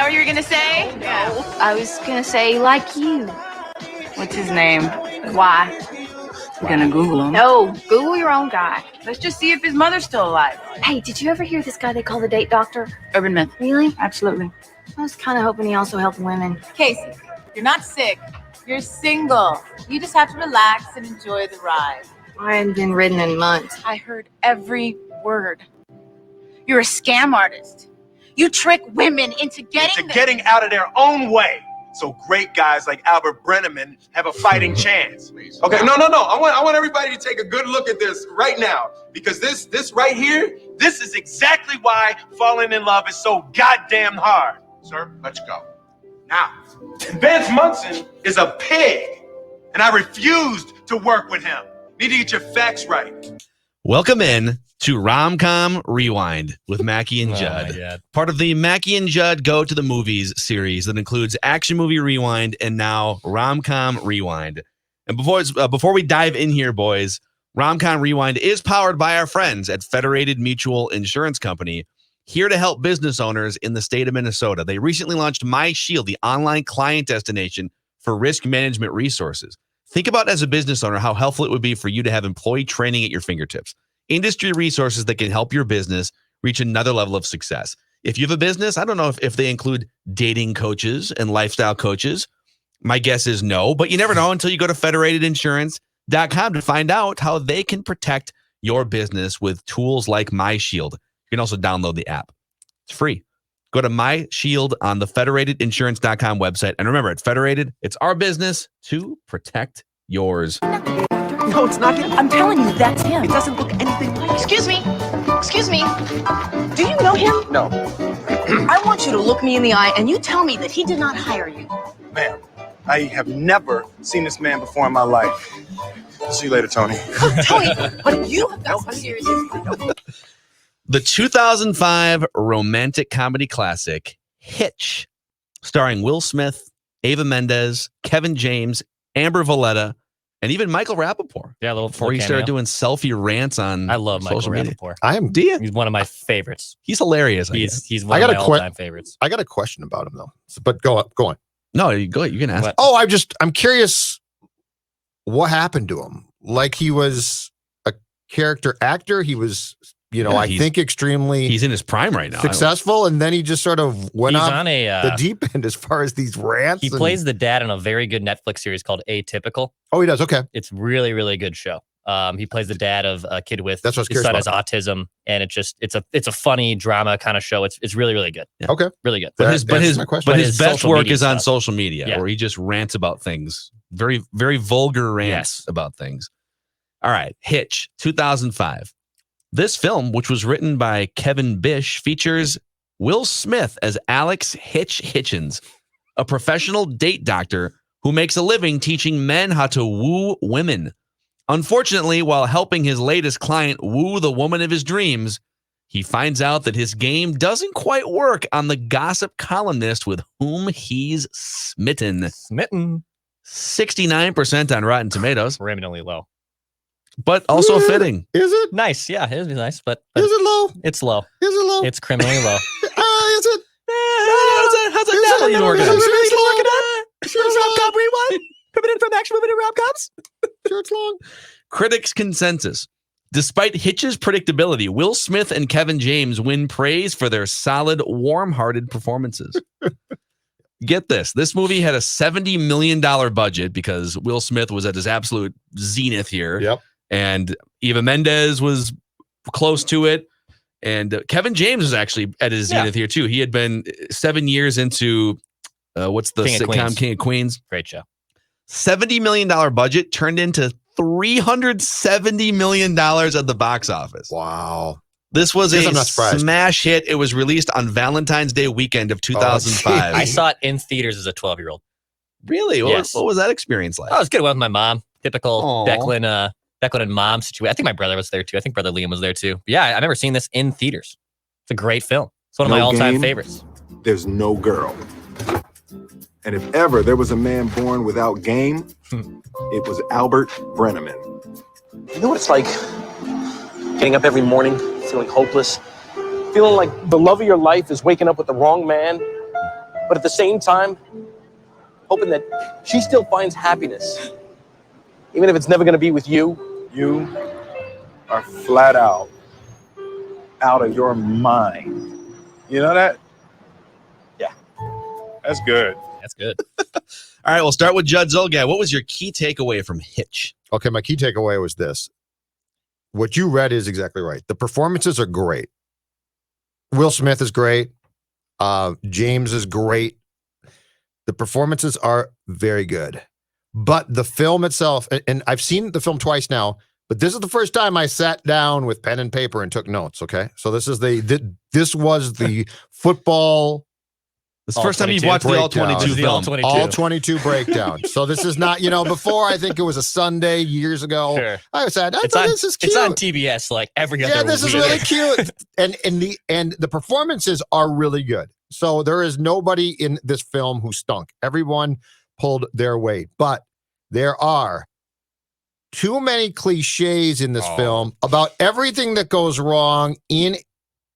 what you were gonna say? No, I was gonna say like you. What's his name? Why? We're gonna Google him. No, Google your own guy. Let's just see if his mother's still alive. Hey, did you ever hear this guy they call the date doctor? Urban myth. Really? Absolutely. I was kind of hoping he also helped women. Casey, you're not sick. You're single. You just have to relax and enjoy the ride. I hadn't been ridden in months. I heard every word. You're a scam artist. You trick women into getting out of their own way. So great guys like Albert Brenneman have a fighting chance. Okay, no. I want everybody to take a good look at this right now, because this right here, This is exactly why falling in love is so goddamn hard. sir, let's go. Now, Vince Munson is a pig, and I refused to work with him. Need to get your facts right. Welcome in to Rom Com Rewind with Mackey and Judd. Part of the Mackey and Judd Go to the Movies series that includes Action Movie Rewind and now Rom Com Rewind. And before we dive in here, boys, Rom Com Rewind is powered by our friends at Federated Mutual Insurance Company, here to help business owners in the state of Minnesota. They recently launched My Shield, the online client destination for risk management resources. Think about, as a business owner, how helpful it would be for you to have employee training at your fingertips. Industry resources that can help your business reach another level of success. If you have a business, I don't know if they include dating coaches and lifestyle coaches. My guess is no, but you never know until you go to federatedinsurance.com to find out how they can protect your business with tools like My Shield. You can also download the app. It's free. Go to My Shield on the federatedinsurance.com website. And remember, at Federated, it's our business to protect yours. No, it's not him. I'm telling you, that's him. It doesn't look anything like him. Excuse me. Do you know him? No. I want you to look me in the eye and you tell me that he did not hire you. Ma'am, I have never seen this man before in my life. See you later, Tony. Tony, but you have got some serious issues. The 2005 romantic comedy classic, Hitch, starring Will Smith, Eva Mendes, Kevin James, Amber Valletta, and even Michael Rappaport. Yeah, before he started doing selfie rants on I love Michael social media. Rappaport. Do you? He's one of my favorites. He's hilarious. He's one of my all-time favorites. I got a question about him though. But go on. No, you go ahead. You can ask. What? Oh, I'm curious what happened to him. Like, he was a character actor. He was, I think extremely he's in his prime right now. Successful, and then he just sort of went He's off on the deep end as far as these rants. He plays the dad in a very good Netflix series called Atypical. Oh, he does. Okay. It's really, really good show. He plays the dad of a kid with That's what his son has autism, and it's a funny drama kind of show. It's really, really good. Yeah. Okay. Really good. But his best social work media is on stuff. social media, Yeah. where he just rants about things. Very, very vulgar rants about things. All right. Hitch, 2005. This film, which was written by Kevin Bish, features Will Smith as Alex Hitch Hitchens, a professional date doctor who makes a living teaching men how to woo women. Unfortunately, while helping his latest client woo the woman of his dreams, he finds out that his game doesn't quite work on the gossip columnist with whom he's smitten. 69% on Rotten Tomatoes. Criminally low. But also fitting. Is it? Nice. Yeah, it is nice, but Is it low? it's low. Is it low? It's criminally low. Is it? How's that Is it? organized? Sure it's long. Sure, Rom-Com Rewind. Coming in from Action Movie to Rom-Coms. Sure it's long. Critics' consensus. Despite Hitch's predictability, Will Smith and Kevin James win praise for their solid, warm-hearted performances. Get this. This movie had a $70 million budget because Will Smith was at his absolute zenith here. Yep. And Eva Mendes was close to it. And Kevin James was actually at his zenith here, too. He had been 7 years into, what's the sitcom, King of Queens? Great show. $70 million budget turned into $370 million at the box office. Wow. This was Guess a I'm not surprised. smash hit. It was released on Valentine's Day weekend of 2005. I saw it in theaters as a 12-year-old. Really? Yes. What was that experience like? Oh, it was good. I went with my mom. Typical Aw. Declan and mom situation. I think my brother was there too. I think brother Liam was there too. But yeah, I remember seeing this in theaters. It's a great film. It's one of my all-time favorites. There's no girl. And if ever there was a man born without game, it was Albert Brenneman. You know what it's like? Getting up every morning, feeling hopeless, feeling like the love of your life is waking up with the wrong man, but at the same time, hoping that she still finds happiness, even if it's never going to be with you. You are flat out of your mind. You know that? Yeah. That's good. That's good. All right, we'll start with Judd Zolgad. What was your key takeaway from Hitch? Okay, my key takeaway was this. What you read is exactly right. The performances are great. Will Smith is great. James is great. The performances are very good. But the film itself, and I've seen the film twice now, but this is the first time I sat down with pen and paper and took notes, okay? So this was the football. This is the first time you've watched the All 22 film. All 22 breakdown. So this is not, before I think it was a Sunday years ago. Sure. I said, this is cute. It's on TBS like every other week. Yeah, this is really cute. and the performances are really good. So there is nobody in this film who stunk. Everyone pulled their weight. But there are too many cliches in this film about everything that goes wrong in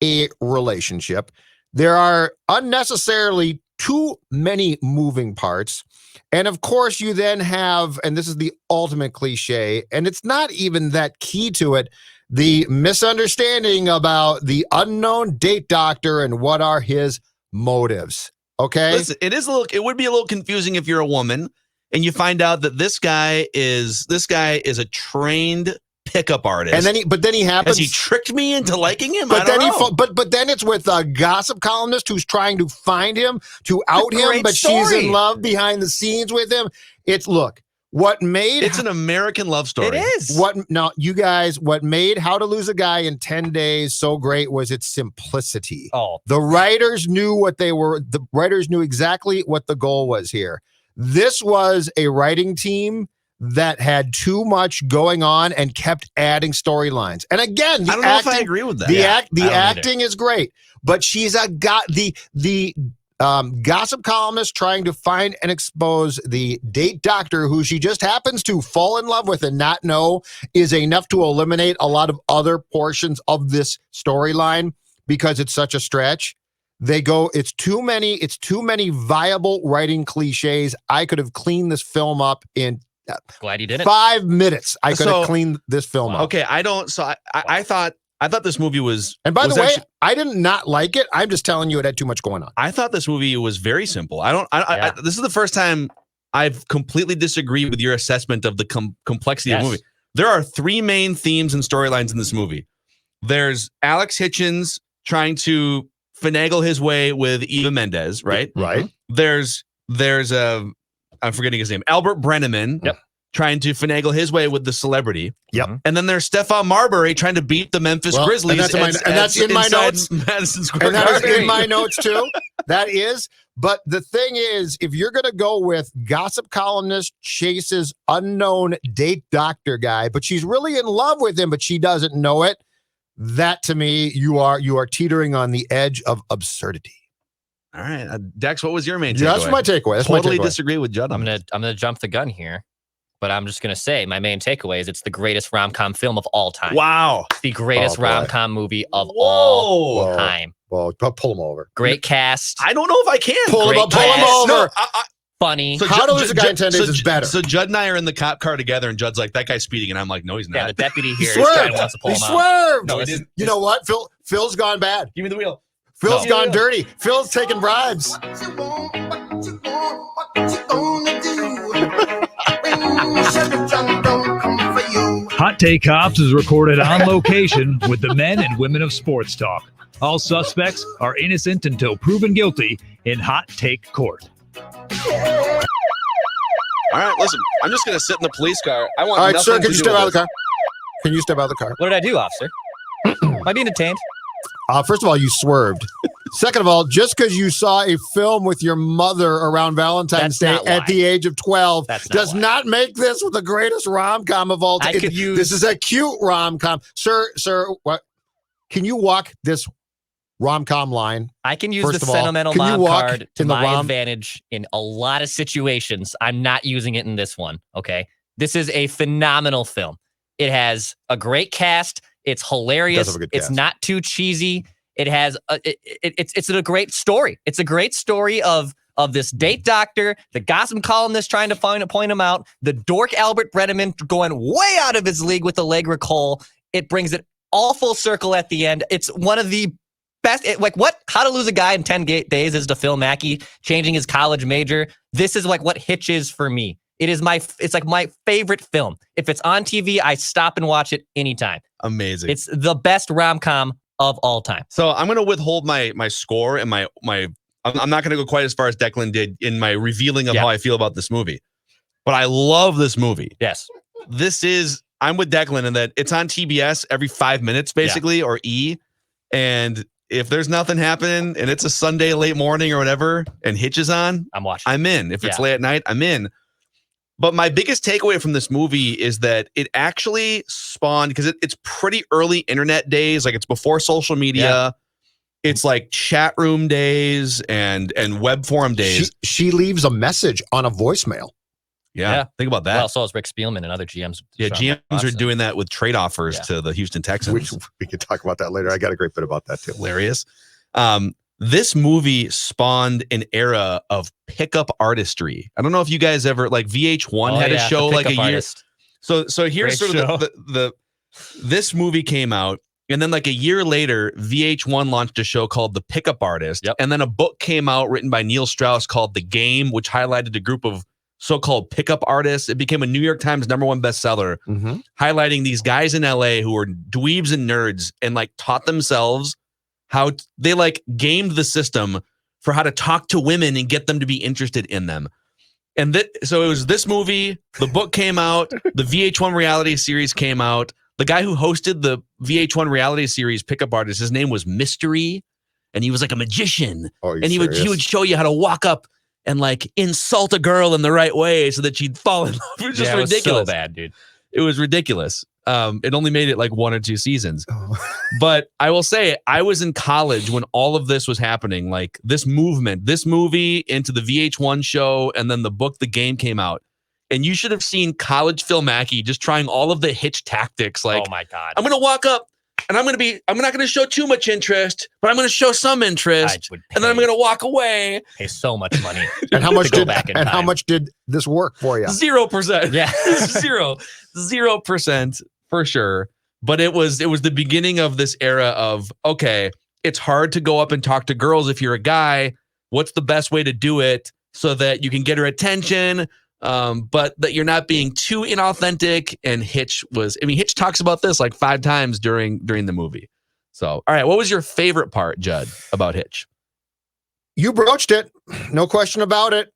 a relationship. There are unnecessarily too many moving parts. And of course, you then have, and this is the ultimate cliche, and it's not even that key to it, the misunderstanding about the unknown date doctor and what are his motives. Okay? Listen, it would be a little confusing if you're a woman and you find out that this guy is a trained pickup artist. And then he happens. Has he tricked me into liking him? But then it's with a gossip columnist who's trying to find him, to out him, but she's in love behind the scenes with him. It's an American love story. It is. What made How to Lose a Guy in 10 Days so great was its simplicity. Oh. The writers knew the writers knew exactly what the goal was here. This was a writing team that had too much going on and kept adding storylines. And again, I don't know if I agree with that. The acting is great, but she's the gossip columnist trying to find and expose the date doctor who she just happens to fall in love with and not know is enough to eliminate a lot of other portions of this storyline because it's such a stretch. It's too many viable writing cliches. I could have cleaned this film up in glad you did it. 5 minutes. I could have cleaned this film up. Okay, I thought this movie was. And by the way, I did not like it. I'm just telling you, it had too much going on. I thought this movie was very simple. This is the first time I've completely disagreed with your assessment of the complexity of the movie. There are 3 main themes and storylines in this movie. There's Alex Hitchens trying to finagle his way with Eva Mendes, right? Right. There's I'm forgetting his name, Albert Brenneman, trying to finagle his way with the celebrity. Yep. And then there's Stephon Marbury trying to beat the Memphis Grizzlies. And that's in my notes. Madison Square and that is in my notes too. That is. But the thing is, if you're going to go with gossip columnist chases unknown date doctor guy, but she's really in love with him, but she doesn't know it, that to me, you are teetering on the edge of absurdity. All right, Dex, what was your main takeaway? That's my takeaway. Totally disagree with Judd. I'm gonna jump the gun here, but I'm just gonna say my main takeaway is it's the greatest rom-com film of all time. Wow, it's the greatest rom-com movie of all time. Well, pull him over. Great cast. I don't know if I can pull him over. No, funny. So How to Lose a Guy in 10 Days is better. So Judd and I are in the cop car together, and Judd's like, "That guy's speeding," and I'm like, "No, he's not." Yeah, the deputy here wants to pull him out. Swerved. No, you know what? Phil's gone bad. Give me the wheel. Phil's gone dirty. Phil's taking bribes. Hot Take Cops is recorded on location with the men and women of sports talk. All suspects are innocent until proven guilty in Hot Take Court. All right, listen, I'm just going to sit in the police car. I want All right, sir, can you step out of the car? Can you step out of the car? What did I do, officer? Am I being detained? First of all, you swerved. Second of all, just because you saw a film with your mother around Valentine's Day at the age of 12 does not make this the greatest rom-com of all time. This is a cute rom-com. Sir, what? Can you walk this rom-com line? I can use the sentimental mom card to my advantage in a lot of situations. I'm not using it in this one, okay? This is a phenomenal film. It has a great cast. It's hilarious. It's not too cheesy. It has it's a great story. It's a great story of of this date doctor, the gossip columnist trying to point him out, the dork Albert Brenneman going way out of his league with Allegra Cole. It brings it all full circle at the end. It's one of the best. How to Lose a Guy in 10 Days is to Phil Mackey changing his college major. This is like what Hitch is for me. It's like my favorite film. If it's on TV, I stop and watch it anytime. Amazing. It's the best rom-com of all time. So I'm going to withhold my score and my I'm not going to go quite as far as Declan did in my revealing of how I feel about this movie. But I love this movie. Yes. I'm with Declan in that it's on TBS every 5 minutes, basically, or E. And if there's nothing happening and it's a Sunday late morning or whatever, and Hitch is on, I'm watching. I'm in. If it's late at night, I'm in. But my biggest takeaway from this movie is that it actually spawned, because it's pretty early internet days. Like, it's before social media. Yeah. It's like chat room days and web forum days. She leaves a message on a voicemail. Yeah, think about that. Well, so is Rick Spielman and other GMs. Yeah, GMs are doing that with trade offers to the Houston Texans. We can talk about that later. I got a great bit about that too. Hilarious. This movie spawned an era of pickup artistry. I don't know if you guys ever, like, VH1 had a show like a year. So here's Great sort of this movie came out, and then like a year later, VH1 launched a show called The Pickup Artist. Yep. And then a book came out written by Neil Strauss called The Game, which highlighted a group of so-called pickup artists. It became a New York Times #1 bestseller, highlighting these guys in LA who were dweebs and nerds and like taught themselves how they like gamed the system for how to talk to women and get them to be interested in them. And so it was this movie, the book came out, the VH1 reality series came out. The guy who hosted the VH1 reality series Pickup Artist, his name was Mystery, and he was like a magician. And he would show you how to walk up and like insult a girl in the right way so that she'd fall in love. It was just ridiculous. It was so bad, dude. It was ridiculous. It only made it like 1 or 2 seasons. But I will say, I was in college when all of this was happening. Like this movement, this movie into the VH1 show, and then the book, The Game, came out. And you should have seen college Phil Mackey just trying all of the Hitch tactics. Like, oh my God, I'm going to walk up and I'm not going to show too much interest, but I'm going to show some interest. And then I'm going to walk away. Pay so much money. And how much did this work for you? 0%. Yeah. 0% for sure. But it was the beginning of this era of, okay, it's hard to go up and talk to girls if you're a guy. What's the best way to do it so that you can get her attention? But that you're not being too inauthentic. And Hitch talks about this like 5 times during the movie. So, all right, what was your favorite part, Judd, about Hitch? You broached it. No question about it.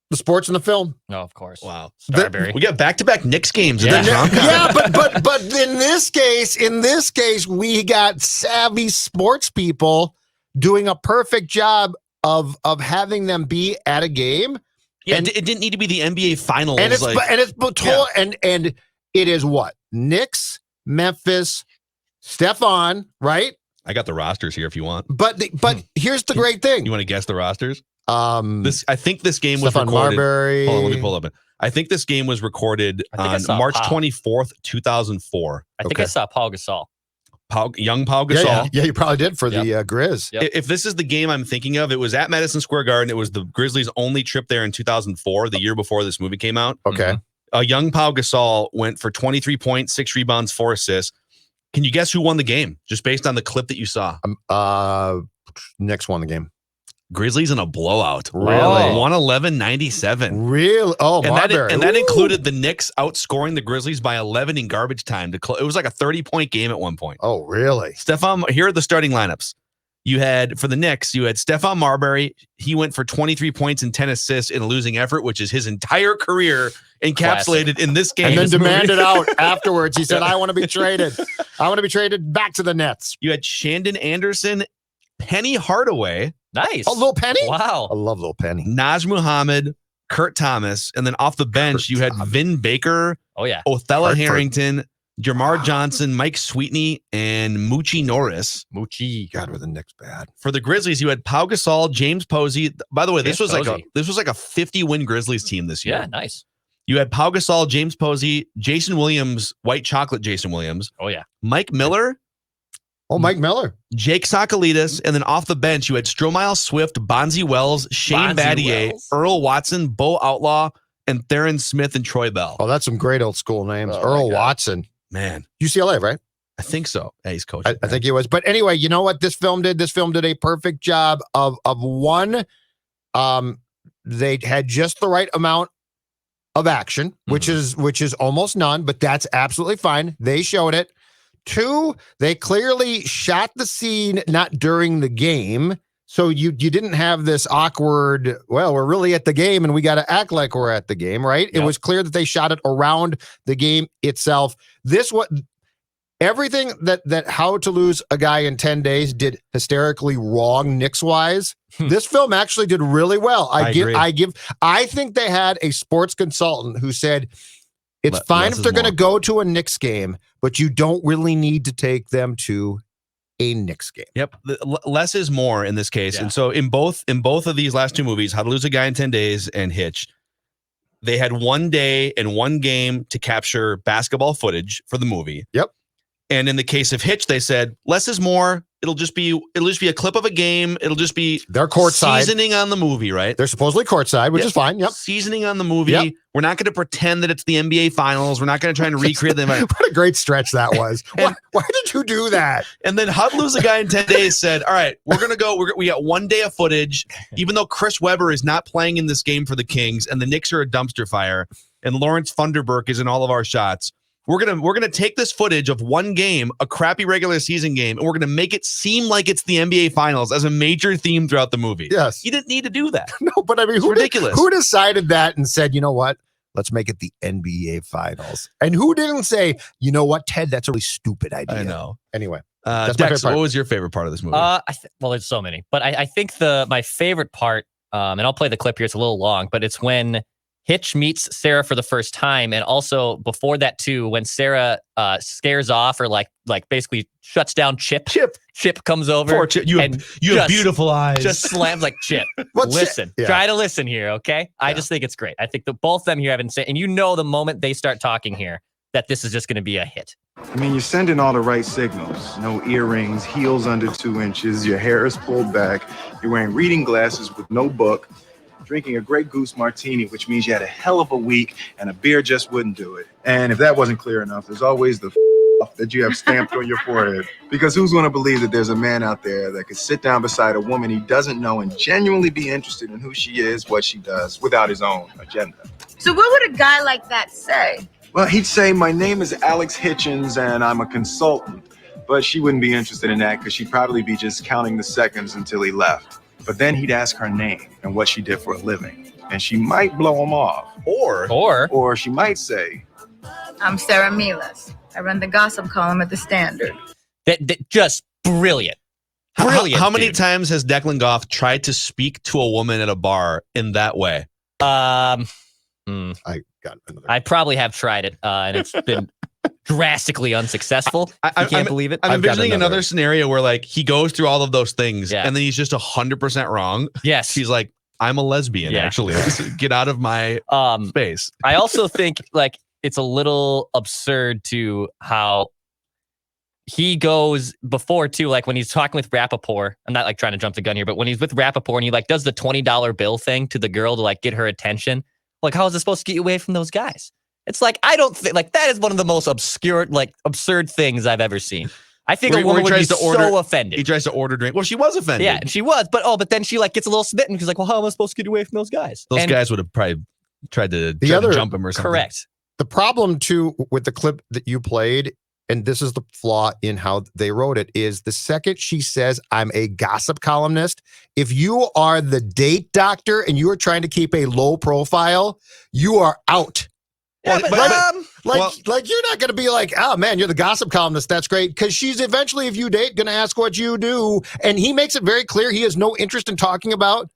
The sports in the film. No, of course. Wow. Starberry. We got back-to-back Knicks games. Yeah, but in this case, we got savvy sports people doing a perfect job of having them be at a game. Yeah, it didn't need to be the NBA Finals. And and it is what? Knicks, Memphis, Stephon, right? I got the rosters here if you want. But here's the great thing. You want to guess the rosters? I think this game was Stephon recorded. Marbury. Hold on, let me pull up. I think this game was recorded on March 24th, 2004. I think I saw Paul Gasol. Young Paul Gasol. Yeah, you probably did for the Grizz. Yep. If this is the game I'm thinking of, it was at Madison Square Garden. It was the Grizzlies' only trip there in 2004, the year before this movie came out. Okay. Young Paul Gasol went for 23 points, 6 rebounds, 4 assists. Can you guess who won the game, just based on the clip that you saw? Knicks won the game. Grizzlies in a blowout. Really? 111-97. Really? Oh, Marbury. And that included the Knicks outscoring the Grizzlies by 11 in garbage time. It was like a 30-point game at one point. Oh, really? Here are the starting lineups. For the Knicks, you had Stephon Marbury. He went for 23 points and 10 assists in a losing effort, which is his entire career encapsulated in this game. And then demanded out afterwards. He said, I want to be traded. I want to be traded back to the Nets. You had Shandon Anderson, Penny Hardaway. Nice. Oh, Lil Penny? Wow. I love Lil Penny. Naj Muhammad, Kurt Thomas, and then off the bench, you had Vin Baker, Othello Harrington, Jamar Johnson, Mike Sweetney, and Moochie Norris. Moochie. God, were the Knicks bad. For the Grizzlies, you had Pau Gasol, James Posey. By the way, this was like a 50-win Grizzlies team this year. Yeah, nice. You had Pau Gasol, James Posey, Jason Williams, White Chocolate Jason Williams. Oh, yeah. Mike Miller, Oh, Mike Miller. Jake Sokolidis, and then off the bench, you had Stromile Swift, Bonzi Wells, Shane Battier, Earl Watson, Bo Outlaw, and Theron Smith and Troy Bell. Oh, that's some great old school names. Earl Watson. Man. UCLA, right? I think so. Yeah, he's coaching. I think he was. But anyway, you know what this film did? This film did a perfect job of one. They had just the right amount of action, which is almost none, but that's absolutely fine. They showed it. 2, they clearly shot the scene not during the game. So you didn't have this awkward, well, we're really at the game and we got to act like we're at the game, right? Yep. It was clear that they shot it around the game itself. Everything that How to Lose a Guy in 10 Days did hysterically wrong Knicks-wise. This film actually did really well. I think they had a sports consultant who said, it's fine if they're going to go to a Knicks game, but you don't really need to take them to a Knicks game. Yep. Less is more in this case. Yeah. And so in both of these last 2 movies, How to Lose a Guy in 10 Days and Hitch, they had 1 day and 1 game to capture basketball footage for the movie. Yep. And in the case of Hitch, they said less is more. It'll just be a clip of a game. It'll just be their courtside seasoning on the movie, right? They're supposedly courtside, which is fine. Yep. Seasoning on the movie. Yep. We're not going to pretend that it's the NBA Finals. We're not going to try and recreate them. What a great stretch that was. Why did you do that? And then How to Lose a Guy in 10 Days said, all right, we're going to go. We got 1 day of footage, even though Chris Webber is not playing in this game for the Kings and the Knicks are a dumpster fire and Lawrence Funderburk is in all of our shots. We're gonna take this footage of 1 game, a crappy regular season game, and we're gonna make it seem like it's the NBA Finals as a major theme throughout the movie. Yes, you didn't need to do that. No, but I mean, ridiculous. Who decided that and said, you know what? Let's make it the NBA Finals. And who didn't say, you know what, Ted? That's a really stupid idea. I know. Anyway, Dex, what was your favorite part of this movie? Well, there's so many, but I think my favorite part, and I'll play the clip here. It's a little long, but it's when Hitch meets Sarah for the first time, and also before that too, when Sarah scares off or like basically shuts down Chip. Chip comes over. Poor Chip. You have beautiful eyes. Just slams like Chip. Listen, try to listen here, okay? I just think it's great. I think that both of them here have insane, and the moment they start talking here, that this is just going to be a hit. I mean, you're sending all the right signals. No earrings, heels under 2 inches, your hair is pulled back, you're wearing reading glasses with no book, drinking a Grey Goose martini, which means you had a hell of a week and a beer just wouldn't do it. And if that wasn't clear enough, there's always the that you have stamped on your forehead. Because who's going to believe that there's a man out there that could sit down beside a woman he doesn't know and genuinely be interested in who she is, what she does, without his own agenda? So what would a guy like that say? Well, he'd say, my name is Alex Hitchens and I'm a consultant. But she wouldn't be interested in that because she'd probably be just counting the seconds until he left. But then he'd ask her name and what she did for a living. And she might blow him off. Or she might say, I'm Sarah Milas. I run the gossip column at the Standard. That just brilliant. Brilliant. How many times has Declan Goff tried to speak to a woman at a bar in that way? I probably have tried it, and it's been drastically unsuccessful. I can't believe it. I'm envisioning another scenario where like he goes through all of those things and then he's just 100% wrong. Yes. He's like, I'm a lesbian, actually. Get out of my space. I also think like it's a little absurd to how he goes before too, like when he's talking with Rappaport. I'm not like trying to jump the gun here, but when he's with Rappaport and he like does the $20 bill thing to the girl to like get her attention. Like, how is it supposed to get you away from those guys? It's like, I don't think like that is one of the most obscure, like absurd things I've ever seen. I think a woman would be so offended. He tries to order drink. Well, she was offended. Yeah, she was. But then she like gets a little smitten. She's like, well, how am I supposed to get away from those guys? Those guys would have probably tried to jump him or something. Correct. The problem too with the clip that you played, and this is the flaw in how they wrote it, is the second she says, I'm a gossip columnist, if you are the date doctor and you are trying to keep a low profile, you are out. Yeah, like you're not going to be like, oh man, you're the gossip columnist. That's great. Because she's eventually, if you date, going to ask what you do. And he makes it very clear he has no interest in talking about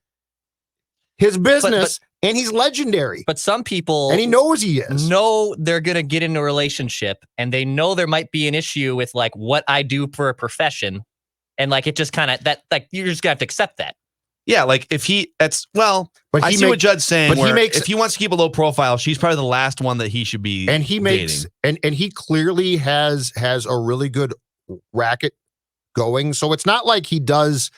his business. And he's legendary. But some people... And he knows he is. Know they're going to get in a relationship. And they know there might be an issue with like what I do for a profession. And like it just kind of... that like you're just going to have to accept that. Yeah, like if he... That's... Well, but I see what Judd's saying. But if he wants to keep a low profile, she's probably the last one that he should be and he makes dating. And he clearly has a really good racket going. So it's not like he does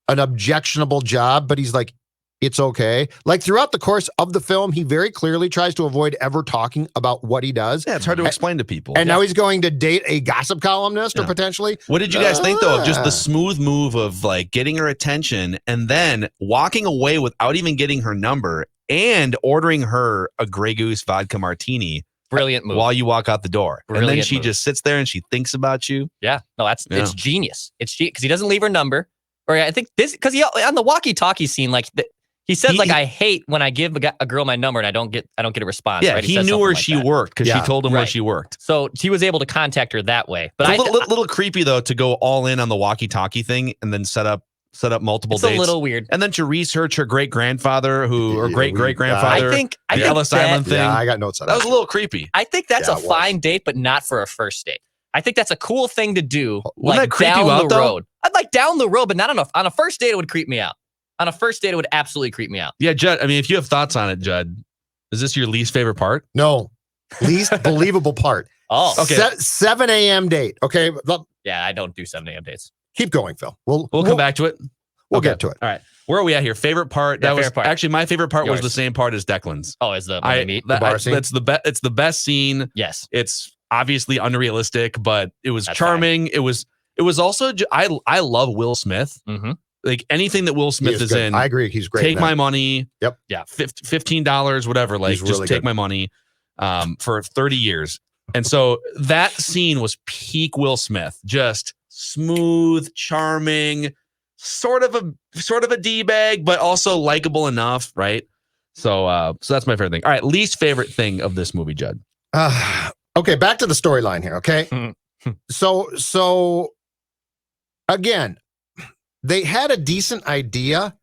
an objectionable job, but he's like, it's okay. Like throughout the course of the film, he very clearly tries to avoid ever talking about what he does. Yeah, it's hard to explain to people. And now he's going to date a gossip columnist or potentially. What did you guys think though of just the smooth move of like getting her attention and then walking away without even getting her number and ordering her a Grey Goose vodka martini? Brilliant move. While you walk out the door. Brilliant and then she move. just sits there and she thinks about you. Yeah. No, it's genius. It's because he doesn't leave her number. Or I think this, because he on the walkie-talkie scene, like he says, I hate when I give a girl my number and I don't get a response. Yeah, right? he knew where she worked because she told him where Right. she worked. So he was able to contact her that way. But It's a little creepy though to go all in on the walkie-talkie thing and then set up multiple it's dates. a little weird. And then to research her great grandfather or great grandfather. I think Ellis Island thing. Yeah, I got notes on that. Was a little creepy. I think that's Yeah, a it was. fine date, but not for a first date. I think that's a cool thing to do, Wouldn't that creep down you out, the though? road. I'd like down the road, but not on a first date. It would creep me out. On a first date, it would absolutely creep me out. Yeah, Judd. I mean, if you have thoughts on it, Judd, is this your least favorite part? No, least believable part. Oh, okay. 7 a.m. date. Okay, Yeah, I don't do 7 a.m. dates. keep going, Phil. We'll come back to it. We'll Okay. get to it. All right. Where are we at here? Favorite part? Yeah, That was favorite part. actually my favorite part was Yours. the same part as Declan's. Oh, is the when they meet? The bar scene? It's the best scene. Yes. It's obviously unrealistic, but it was That's charming. It was also I love Will Smith. Mm-hmm. Like anything that Will He Smith is good. in. I agree. He's great. Take in my that. money. Yep. Yeah. $15, whatever. Like He's just really take good. my money for 30 years. And so that scene was peak Will Smith. Just smooth, charming, sort of a D-bag, but also likable enough, right? So that's my favorite thing. All right, least favorite thing of this movie, Judd. Okay, back to the storyline here. Okay, so again, they had a decent idea,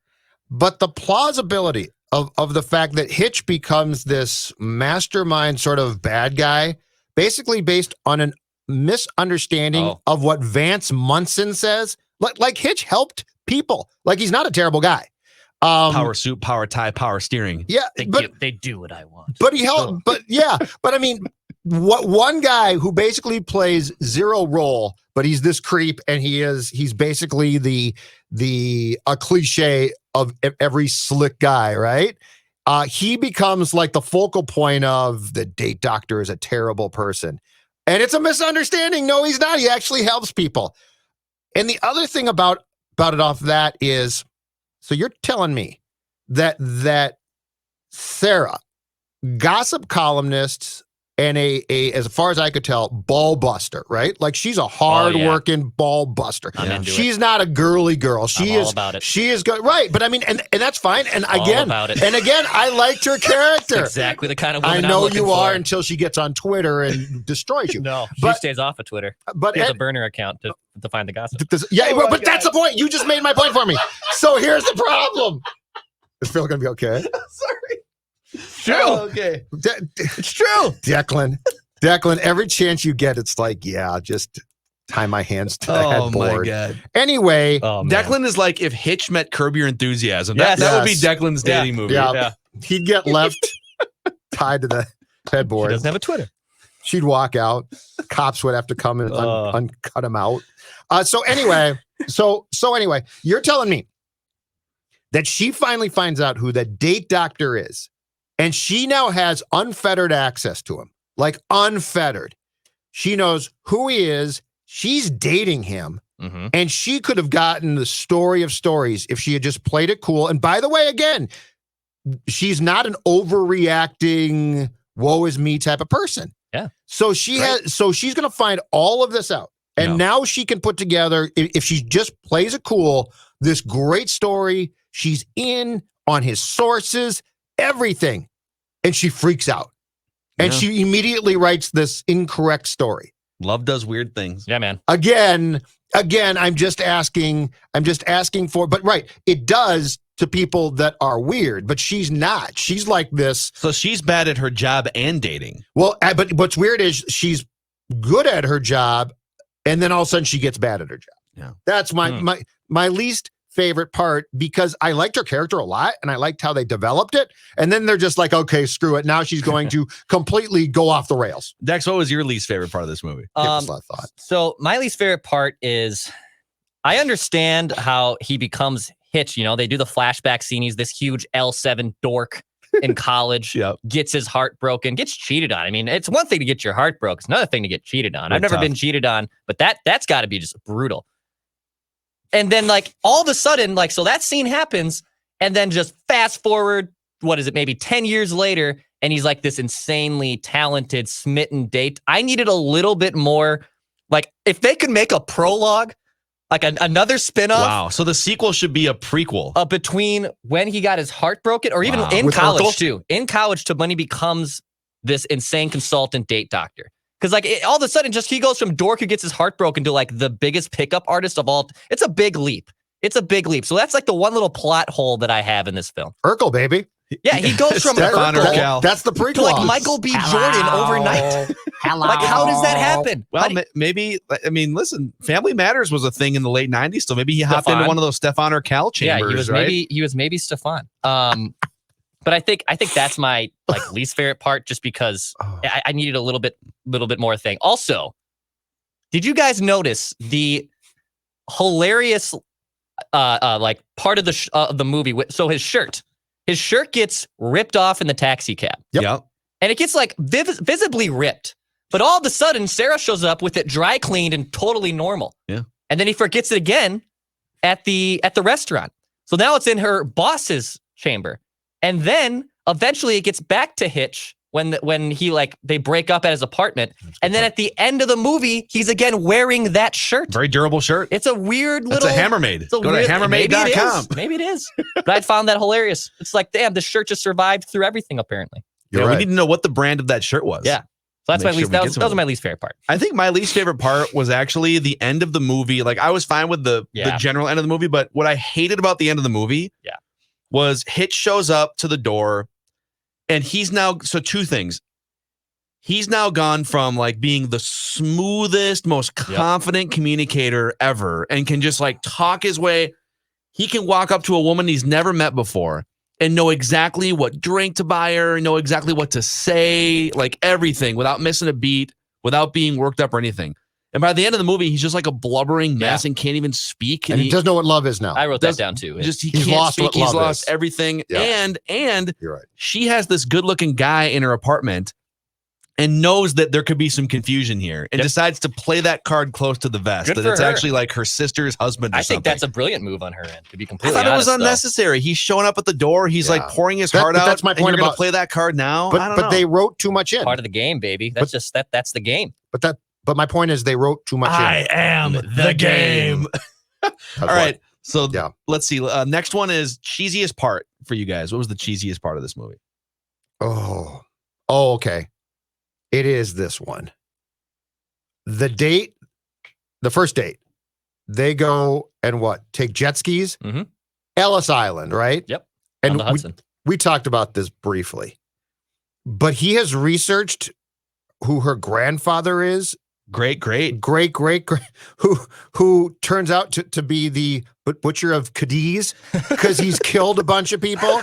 but the plausibility of the fact that Hitch becomes this mastermind sort of bad guy, basically based on a misunderstanding of what Vance Munson says. Like Hitch helped people. Like he's not a terrible guy. Power suit, power tie, power steering. Yeah, They do what I want. but he helped. But yeah, but I mean, what one guy who basically plays zero role, but he's this creep, and he's basically a cliche of every slick guy, right? He becomes like the focal point of the date doctor is a terrible person, and it's a misunderstanding. No, he's not. He actually helps people. And the other thing about it off that is, so you're telling me that Sarah, gossip columnist, and a as far as I could tell, ball buster, right? Like she's a hard-working ball buster. I'm into She's not a girly girl. She I'm is all about it. She is good, right? But I mean, and that's fine. And All again, about it. I liked her character. Exactly the kind of I woman know I'm looking you are for. until she gets on Twitter and destroys you. No, she But- stays off of Twitter. But She has Ed- a burner account to find the gossip. yeah, but that's the point. You just made my point for me. So here's the problem. Is Phil gonna be okay? Sorry. True. Okay. It's true. Declan, every chance you get, it's like, yeah, just tie my hands to the Oh my headboard. God. Anyway, Declan is like if Hitch met Curb Your Enthusiasm. Yes. That would be Yes. Declan's dating movie. yeah, he'd get left tied to the She headboard. doesn't have a Twitter. She'd walk out. Cops would have to come and uncut him out. So anyway, you're telling me that she finally finds out who the date doctor is, and she now has unfettered access to him, like unfettered. She knows who he is. She's dating him. Mm-hmm. And she could have gotten the story of stories if she had just played it cool. And by the way, again, she's not an overreacting, woe is me type of person. Yeah. So she's going to find all of this out. And now she can put together, if she just plays it cool, this great story. She's in on his sources, everything. And she freaks out. And she immediately writes this incorrect story. Love does weird things. Yeah, man. Again, I'm just asking for, but right, it does to people that are weird, but she's not. She's like this. So she's bad at her job and dating. Well, but what's weird is she's good at her job, and then all of a sudden she gets bad at her job. Yeah. That's my least favorite part, because I liked her character a lot and I liked how they developed it. And then they're just like, okay, screw it. Now she's going to completely go off the rails. Dex, what was your least favorite part of this movie? Give us a thought. So my least favorite part is I understand how he becomes Hitch. You know, they do the flashback scene. He's this huge L7 dork in college, gets his heart broken, gets cheated on. I mean, it's one thing to get your heart broke. It's another thing to get cheated on. I've never been cheated on, but that's got to be just brutal. And then like all of a sudden, like, so that scene happens and then just fast forward, what is it? Maybe 10 years later. And he's like this insanely talented, smitten date. I needed a little bit more, like if they could make a prologue, like another spinoff. Wow. So the sequel should be a prequel. Between when he got his heart broken or even in with college Urkel? Too. In college to when he becomes this insane consultant date doctor. Because like all of a sudden just he goes from dork who gets his heart broken to like the biggest pickup artist of all. It's a big leap. It's a big leap. So that's like the one little plot hole that I have in this film. Urkel, baby. Yeah, he goes from Urkel that's the prequel to like Michael B. Jordan overnight. Hello. Like, how does that happen? Well, maybe, I mean, listen, Family Matters was a thing in the late 90s, so maybe he hopped into one of those Stefan Urkel chambers, yeah, he was maybe Stefan. But I think that's my like least favorite part, just because I needed a little bit more thing. Also, did you guys notice the hilarious like part of the movie? So his shirt gets ripped off in the taxi cab. Yep. And it gets like visibly ripped. But all of a sudden, Sarah shows up with it dry cleaned and totally normal. Yeah. And then he forgets it again at the restaurant. So now it's in her boss's chamber. And then eventually it gets back to Hitch when he like they break up at his apartment. And then at the end of the movie, he's again wearing that shirt. Very durable shirt. It's a weird little. It's a Hammermade. Go to hammermade.com. Maybe it is. But I found that hilarious. It's like, damn, the shirt just survived through everything apparently. Yeah, we need to know what the brand of that shirt was. Yeah. So that's my least. That was my least favorite part. I think my least favorite part was actually the end of the movie. Like I was fine with the general end of the movie, but what I hated about the end of the movie was Hitch shows up to the door and he's now, so two things. He's now gone from like being the smoothest, most confident communicator ever and can just like talk his way. He can walk up to a woman he's never met before and know exactly what drink to buy her, know exactly what to say, like everything without missing a beat, without being worked up or anything. And by the end of the movie, he's just like a blubbering mess and can't even speak. And he doesn't know what love is now. I wrote that down too. Just he can't speak. He's lost everything. Yeah. And you're right. She has this good-looking guy in her apartment and knows that there could be some confusion here and decides to play that card close to the vest. Good that for it's her. actually like her sister's husband or something. I think that's a brilliant move on her end, to be I completely thought it was honest, unnecessary. He's showing up at the door. He's like pouring his heart out. That's my point and you're about going to play that card now. I don't But know. they wrote too much in. Part of the game, baby. That's that's the game. But my point is they wrote too much in. I am the game. All right. So let's see. Next one is cheesiest part for you guys. What was the cheesiest part of this movie? Oh, okay. It is this one. The date, the first date, they go and take jet skis? Mm-hmm. Ellis Island, right? Yep. And on the Hudson. We talked about this briefly, but he has researched who her grandfather is. Great. Who turns out to be the butcher of Cadiz because he's killed a bunch of people.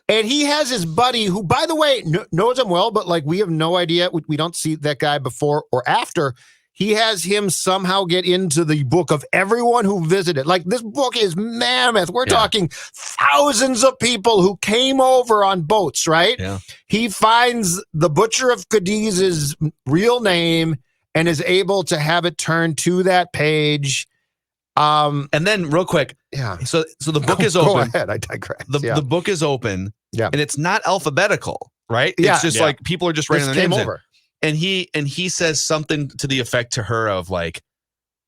And he has his buddy who, by the way, knows him well, but like we have no idea. We don't see that guy before or after. He has him somehow get into the book of everyone who visited. Like this book is mammoth. We're talking thousands of people who came over on boats, right? Yeah. He finds the butcher of Cadiz's real name and is able to have it turned to that page. And then real quick. Yeah. So the book is open. Go ahead. I digress. The book is open. Yeah. And it's not alphabetical, right? Yeah. It's just like people are just writing their names over. And he says something to the effect to her of like,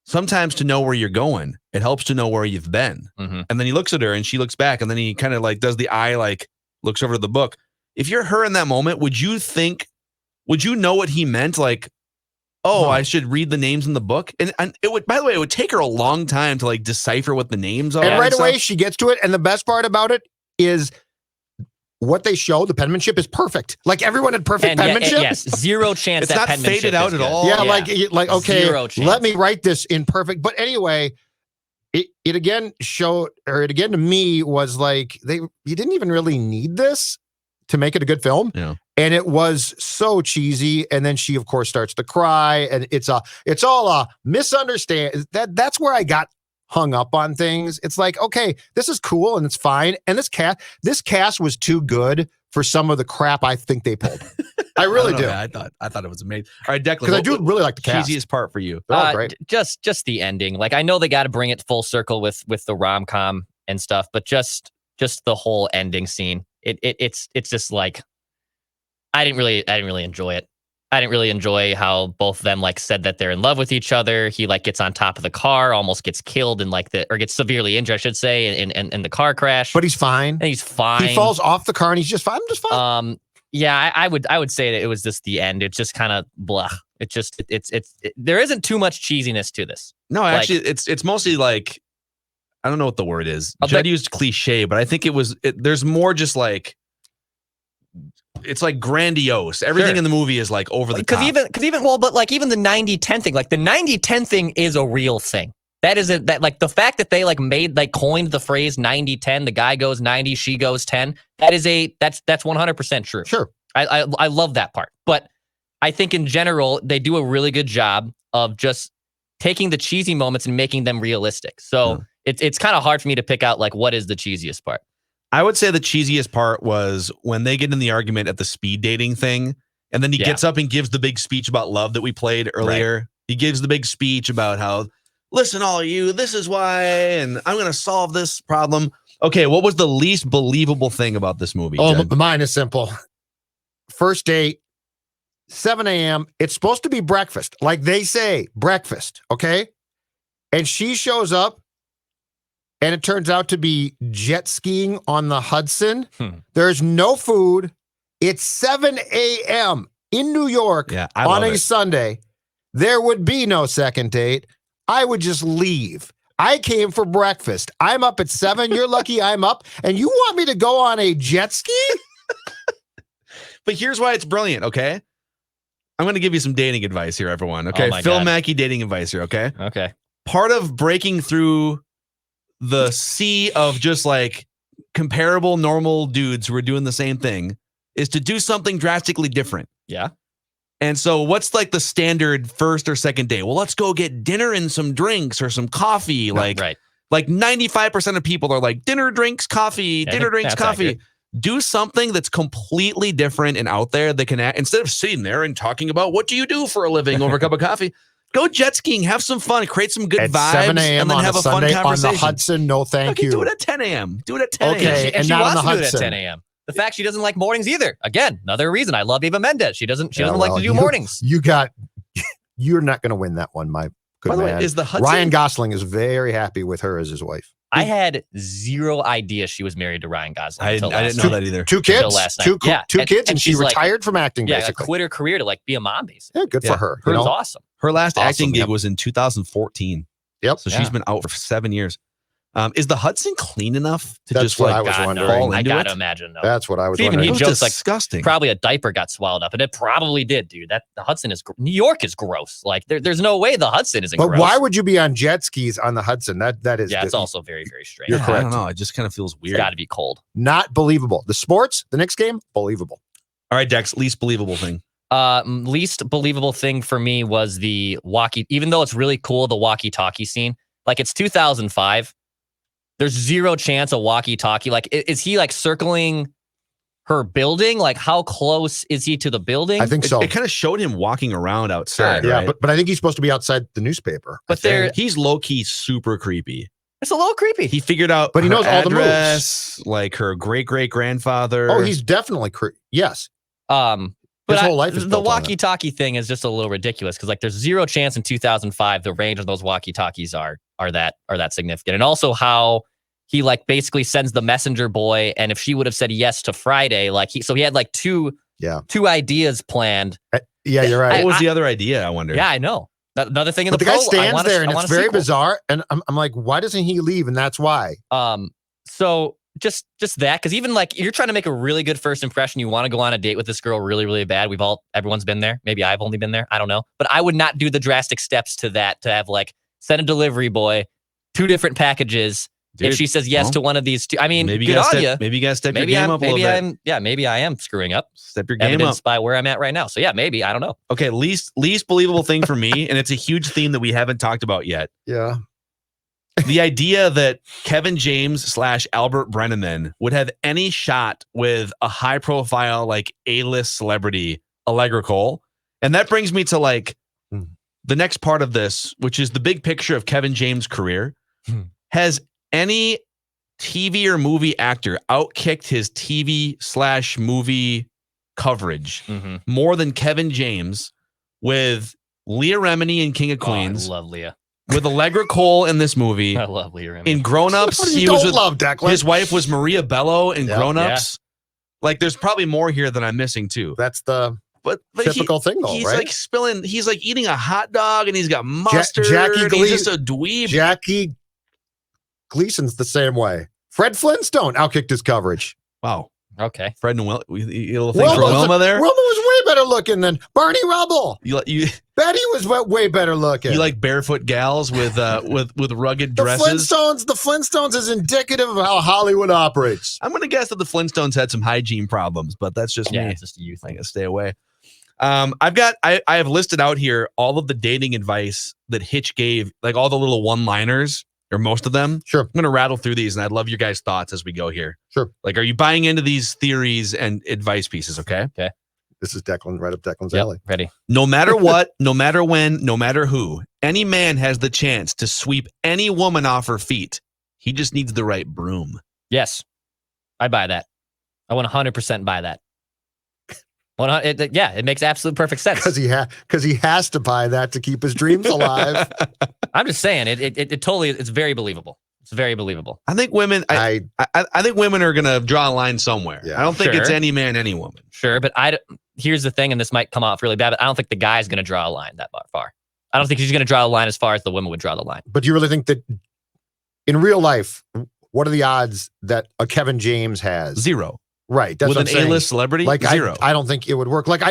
sometimes to know where you're going, it helps to know where you've been. Mm-hmm. And then he looks at her and she looks back and then he kind of like does the eye, like looks over the book. If you're her in that moment, would you know what he meant? Like, oh, I should read the names in the book. And it would, by the way, it would take her a long time to like decipher what the names are. And right away she gets to it. And the best part about it is what they show, the penmanship is perfect. Like everyone had perfect penmanship. Yes, zero chance. It's that not faded out at all. Yeah, like okay, let me write this in perfect. But anyway, it again to me was like you didn't even really need this to make it a good film. Yeah. And it was so cheesy. And then she, of course, starts to cry, and it's all a misunderstanding. That's where I got hung up on things. It's like, okay, this is cool and it's fine. And this cast was too good for some of the crap I think they pulled. I really do. I thought it was amazing. All right, Declan. Because I do really like the cast. Cheesiest part for you. They're all great. Just the ending. Like, I know they got to bring it full circle with the rom-com and stuff, but just the whole ending scene. It's just like, I didn't really enjoy it. I didn't really enjoy how both of them like said that they're in love with each other. He like gets on top of the car, almost gets killed or gets severely injured, I should say, in the car crash. But he's fine. And he's fine. He falls off the car and he's just fine. I'm just fine. Yeah, I would say that it was just the end. It's just kind of blah. There isn't too much cheesiness to this. No, actually, it's mostly like, I don't know what the word is. Judd used cliche, but I think there's more just like, it's like grandiose. Everything in the movie is like over the top. Because even even the 90-10 thing, like the 90-10 thing is a real thing. That is that like the fact that they coined the phrase 90-10, the guy goes 90, she goes 10. That's 100% true. Sure. I love that part. But I think in general, they do a really good job of just taking the cheesy moments and making them realistic. So it's kind of hard for me to pick out like what is the cheesiest part. I would say the cheesiest part was when they get in the argument at the speed dating thing, and then he gets up and gives the big speech about love that we played earlier. Right. He gives the big speech about how, listen, all of you, this is why, and I'm going to solve this problem. Okay, what was the least believable thing about this movie? Judd? Mine is simple. First date, 7 a.m. It's supposed to be breakfast. Like they say, breakfast, okay? And she shows up, and it turns out to be jet skiing on the Hudson. There's no food. It's 7 a.m. in New York on a Sunday. There would be no second date. I would just leave. I came for breakfast. I'm up at 7. You're lucky I'm up. And you want me to go on a jet ski? But here's why it's brilliant, okay? I'm going to give you some dating advice here, everyone. Okay, Phil Mackey dating advice here, okay? Okay. Part of breaking through the sea of just like comparable normal dudes who are doing the same thing is to do something drastically different. Yeah. And so what's like the standard first or second date? Well, let's go get dinner and some drinks or some coffee. Like 95% of people are like dinner, drinks, coffee, dinner, drinks, coffee. Accurate. Do something that's completely different and out there that can, instead of sitting there and talking about what do you do for a living over a cup of coffee, go jet skiing, have some fun, create some good vibes, 7 a.m. and then have a fun conversation. On the Hudson, no thank you. Do it at 10 a.m. Do it at 10 a.m. Okay, and she not wants on the to do Hudson. it at 10 a.m. The fact she doesn't like mornings either. Again, another reason. I love Eva Mendes. She doesn't like to do mornings. You're not going to win that one, my good By the man. way, is the Hudson, Ryan Gosling is very happy with her as his wife. I had zero idea she was married to Ryan Gosling. I didn't know that either. Two kids, last night. two kids, and she retired from acting. Basically, quit her career to like be a mom. Basically, yeah, good for her. It was awesome. Her last acting gig was in 2014. Yep. So she's been out for 7 years. Is the Hudson clean enough to That's just what like I was wondering. fall I into gotta it? imagine. No. That's what I was Even wondering. he jokes like disgusting. Probably a diaper got swallowed up, and it probably did, dude. That the Hudson is New York is gross. Like there's no way the Hudson isn't. But gross. why would you be on jet skis on the Hudson? That is. Yeah, it's also very very strange. You're correct. I don't know. It just kind of feels weird. It's got to be cold. Not believable. The sports, the Knicks game, believable. All right, Dex. Least believable thing. Least believable thing for me was the walkie. Even though it's really cool, the walkie-talkie scene. Like it's 2005. There's zero chance a walkie-talkie. Like, is he like circling her building? Like, how close is he to the building? I think so. It kind of showed him walking around outside. Yeah, right? but I think he's supposed to be outside the newspaper. But he's low key super creepy. It's a little creepy. He figured out, but he knows all the moves, like her great grandfather. Oh, he's definitely creepy. Yes. But his whole life is the built on walkie-talkie thing is just a little ridiculous because like there's zero chance in 2005 the range of those walkie-talkies are that significant, and also how he like basically sends the messenger boy, and if she would have said yes to Friday, like he had like two ideas planned. Yeah, you're right. What was the other idea? I wonder. Yeah, I know. Another thing in but the guy stands there, and it's very sequel. bizarre. And I'm like, why doesn't he leave? And that's why. So just that, because even like you're trying to make a really good first impression, you want to go on a date with this girl really, really bad. Everyone's been there. Maybe I've only been there. I don't know. But I would not do the drastic steps to that, to have like send a delivery boy 2 different packages. Dude, if she says yes to one of these 2, I mean, maybe good on you. Maybe you gotta step your game up a little bit. Maybe I am screwing up. Step your game up by where I'm at right now. So yeah, maybe, I don't know. Okay, least believable thing for me, and it's a huge theme that we haven't talked about yet. Yeah. The idea that Kevin James / Albert Brenneman would have any shot with a high profile, like A-list celebrity, Allegra Cole. And that brings me to like the next part of this, which is the big picture of Kevin James' career. Has any TV or movie actor outkicked his TV / movie coverage more than Kevin James with Leah Remini in King of Queens? I love Leah. With Allegra Cole in this movie. I love Leah Remini. In Grown Ups, he was with Declan. His wife was Maria Bello in Grown Ups. Yeah. Like, there's probably more here that I'm missing too. That's the typical thing, though, he's right? Like spilling. He's like eating a hot dog, and he's got mustard. He's just a dweeb. Jackie Gleason's the same way. Fred Flintstone outkicked his coverage. Wow. Okay. Fred and Wilma. Wilma there. Wilma was way better looking than Barney Rubble. Betty was way better looking. You like barefoot gals with rugged dresses? The Flintstones is indicative of how Hollywood operates. I'm going to guess that the Flintstones had some hygiene problems, but that's just me. It's just you. I gotta stay away. I have listed out here all of the dating advice that Hitch gave, like all the little one-liners, or most of them. Sure. I'm going to rattle through these, and I'd love your guys' thoughts as we go here. Sure. Like, are you buying into these theories and advice pieces? Okay. Okay. This is Declan, right up Declan's alley. Ready. No matter what, no matter when, no matter who, any man has the chance to sweep any woman off her feet. He just needs the right broom. Yes. I buy that. I 100% buy that. It makes absolute perfect sense. Because he has to buy that to keep his dreams alive. I'm just saying it totally, it's very believable. It's very believable. I think women. I think women are gonna draw a line somewhere. Yeah. I don't think it's any man, any woman. Sure, but here's the thing, and this might come off really bad, but I don't think the guy's gonna draw a line that far. I don't think he's gonna draw a line as far as the woman would draw the line. But you really think that in real life, what are the odds that a Kevin James has? 0. Right. That's with what an I'm A-list celebrity. Like 0. I don't think it would work. Like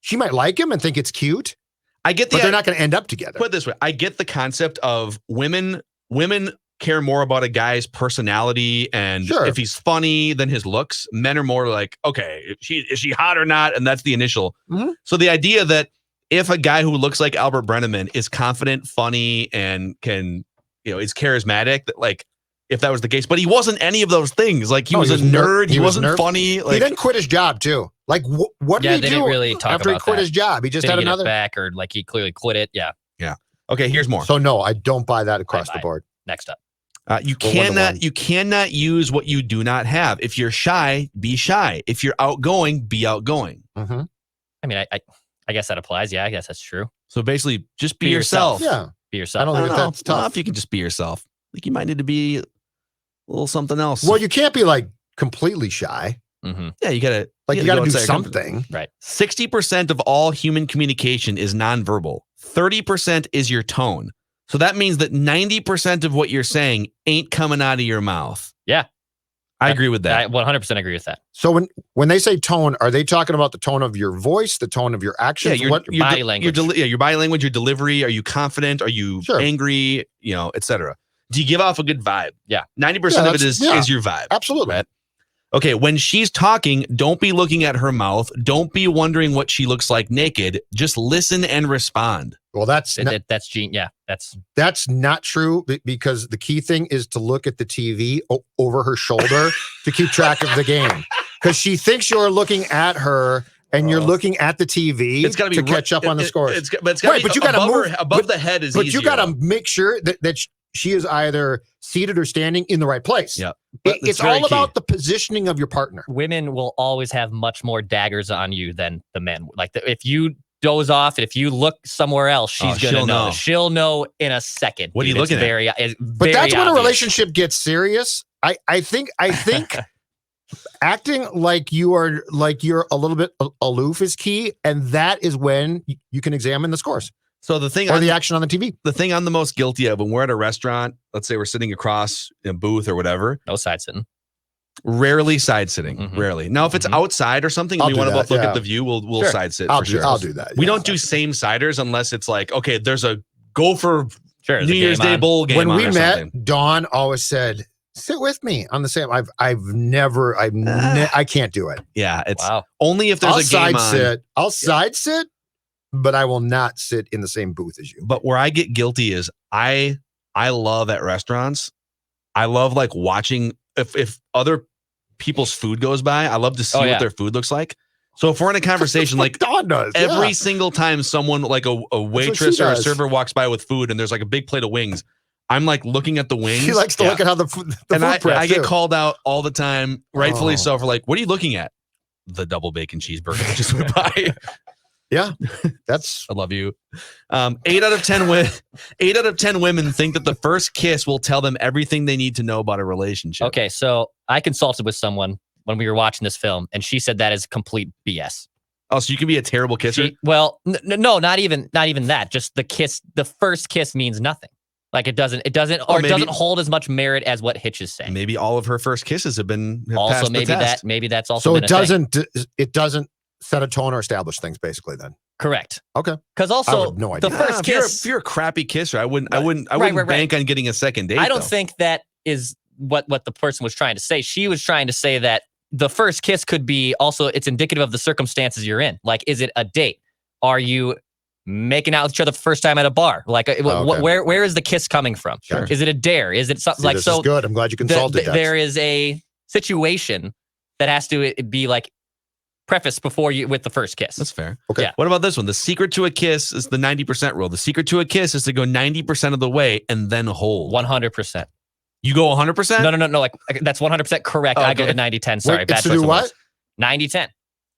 she might like him and think it's cute. I get but they're not going to end up together. Put it this way, I get the concept of women care more about a guy's personality and if he's funny than his looks. Men are more like, okay, is she hot or not? And that's the initial. Mm-hmm. So the idea that if a guy who looks like Albert Brenneman is confident, funny, and can, is charismatic, that like, if that was the case, but he wasn't any of those things. Like he was a nerd. He wasn't funny. Like, he didn't quit his job too. Like what did he do didn't really talk after about he quit that. his job? He just had another back, or like he clearly quit it. Yeah. Yeah. Okay. Here's more. So no, I don't buy that across the board. Next up. You cannot use what you do not have. If you're shy, be shy. If you're outgoing, be outgoing. Mm-hmm. I mean, I guess that applies. Yeah, I guess that's true. So basically, just be yourself. Yeah. Be yourself. I don't think that's tough. Well, if you can just be yourself, like you might need to be a little something else. Well, you can't be like completely shy. Mm-hmm. Yeah, you gotta do something. Right. 60% of all human communication is nonverbal. 30% is your tone. So that means that 90% of what you're saying ain't coming out of your mouth. Yeah. I agree with that. I 100% agree with that. So when they say tone, are they talking about the tone of your voice, the tone of your actions? Yeah, your body language. Your body language, your delivery. Are you confident? Are you angry? Etc. Do you give off a good vibe? Yeah. 90% of it is your vibe. Absolutely. Right? Okay, when she's talking, don't be looking at her mouth. Don't be wondering what she looks like naked. Just listen and respond. Well, that's not true, because the key thing is to look at the TV over her shoulder to keep track of the game. Because she thinks you're looking at her and you're looking at the TV to catch up on the scores. But you got to move above the head is But easier. you got to make sure that she is either seated or standing in the right place. Yeah. It's all about the positioning of your partner. Women will always have much more daggers on you than the men. Like if you doze off, if you look somewhere else, she's gonna know. She'll know in a second. What are you looking at? But that's when a relationship gets serious. I think acting like you're a little bit aloof is key, and that is when you can examine the scores. So the thing, or the action on the TV. The thing I'm the most guilty of when we're at a restaurant, let's say we're sitting across in a booth or whatever. No side sitting. Rarely side sitting. Mm-hmm. Rarely. Now, if it's outside or something, and we want to both look at the view, we'll side sit. I'll do that. We don't do same siders unless it's like, okay, there's a Gopher New Year's Day bowl game. When we met, something. Dawn always said, "Sit with me on the same." I can't do it. Yeah, it's only if there's a game on. I'll side sit, but I will not sit in the same booth as you. But where I get guilty is I I love at restaurants. I love like watching if other people's food goes by. I love to see what their food looks like. So if we're in a conversation, like Dawn does, every single time someone like a waitress or a server walks by with food and there's like a big plate of wings, I'm like looking at the wings. She likes to look at how the food I get called out all the time, rightfully so, for like, what are you looking at? The double bacon cheeseburger that just went by. Yeah, that's. I love you. 8 out of 10 women think that the first kiss will tell them everything they need to know about a relationship. Okay, so I consulted with someone when we were watching this film, and she said that is complete BS. Oh, so you can be a terrible kisser? No, not even that. Just the first kiss means nothing. Like it doesn't hold as much merit as what Hitch is saying. Maybe all of her first kisses have also passed maybe the test. maybe that's also So been it doesn't set a tone or establish things, basically. Then correct. Okay. Because also have no idea. the first kiss. If you're a crappy kisser, I wouldn't bank on getting a second date. I don't think that is what the person was trying to say. She was trying to say that the first kiss could be also, it's indicative of the circumstances you're in. Like, is it a date? Are you making out with each other the first time at a bar? Like, where is the kiss coming from? Sure. Is it a dare? Is it something like this so? Is good. I'm glad you consulted. There is a situation that has to be like prefaced before you with the first kiss. That's fair. Okay. Yeah. What about this one? The secret to a kiss is the 90% rule. The secret to a kiss is to go 90% of the way and then hold. 100%. You go 100%? No. Like that's 100% correct. I go to 90-10. Sorry, bad choice. To do what? 90-10.